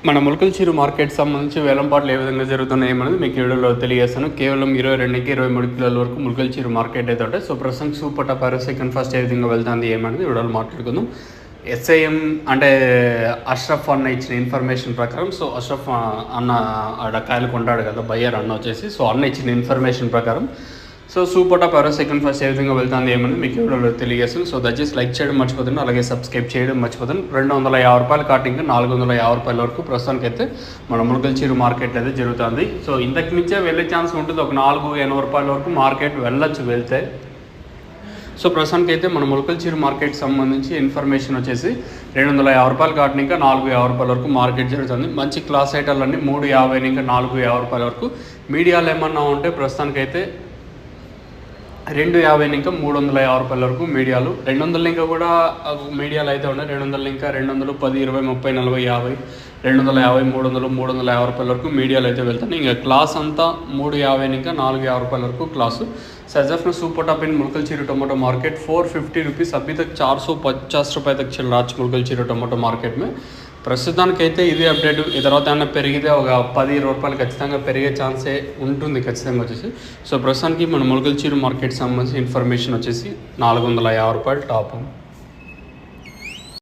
మన ములకల్చెరువు మార్కెట్ సంబంధించి వేలంపాట్లు ఏ విధంగా జరుగుతున్నాయి అనేది మీకు వీడియోలో తెలియజేస్తాను. కేవలం 22కి 23 కిలోల వరకు ములకల్చెరువు మార్కెట్ అయితే ఉంటాయి. సో ప్రస్తుతం సూపర్ టాప్ సెకండ్ ఫస్ట్ ఏ విధంగా వెళ్తుంది ఏమనేది వీడియోలో మాట్లాడుకుందాం. ఎస్ఐఎం అంటే అష్రఫ్ అన్న ఇచ్చిన ఇన్ఫర్మేషన్ ప్రకారం, సో అష్రఫ్ అన్న ఆడ కాయలు కొంటాడు కదా బయ్యర్ అన్న వచ్చేసి, సో అన్న ఇచ్చిన ఇన్ఫర్మేషన్ ప్రకారం so super top second first ఏ విధంగా వెళ్తుంది ఏమని మీకు వీడియోలో తెలియజేస్తుంది. సో దయచేసి లైక్ చేయడం మర్చిపోతుంది, అలాగే సబ్స్క్రైబ్ చేయడం మర్చిపోతుంది. 250 రూపాయలు కాటింగ్ 450 రూపాయల వరకు ప్రస్తుతానికి అయితే మన ములకల్చెరువు మార్కెట్ అయితే జరుగుతుంది. సో ఇంతకు మించే వెళ్ళే ఛాన్స్ ఉంటుంది. ఒక 480 రూపాయల వరకు మార్కెట్ వెళ్ళొచ్చు వెళ్తే. సో ప్రస్తుతానికి అయితే మన ములకల్చెరువు మార్కెట్ సంబంధించి ఇన్ఫర్మేషన్ వచ్చేసి 250 రూపాయలు కాటిన ఇంకా 450 రూపాయల వరకు మార్కెట్ జరుగుతుంది. మంచి క్లాస్ ఐటాలన్నీ 350 ఇంకా 450 రూపాయల వరకు. మీడియాలు ఏమన్నా ఉంటే ప్రస్తుతానికి అయితే 250 ఇంకా 350 రూపాయల వరకు మీడియాలు. 200 ఇంకా కూడా మీడియాలు అయితే ఉన్నాయి. 200 ఇంకా 200, 10, 20, 30, 40, 50, 250, 300, 350 రూపాయల వరకు మీడియాలు అయితే వెళ్తాయి. ఇంకా క్లాస్ అంతా 350 ఇంకా 450 రూపాయల వరకు క్లాసు. सजफ में super top in मुलकल्चेरुవు tomato market 450 rupees अभी तक 450 रुपये तक चल रहा है मुलकल्चेरुవు टमाटो मार्केट में. ప్రస్తుతానికైతే ఇదే అప్డేట్. ఈ తర్వాత ఏమైనా పెరిగితే ఒక 10-20 రూపాయలు ఖచ్చితంగా పెరిగే ఛాన్సే ఉంటుంది ఖచ్చితంగా వచ్చేసి. సో ప్రస్తుతానికి మన ములకల్చెరువు మార్కెట్ సంబంధించి ఇన్ఫర్మేషన్ వచ్చేసి 450 రూపాయలు టాప్.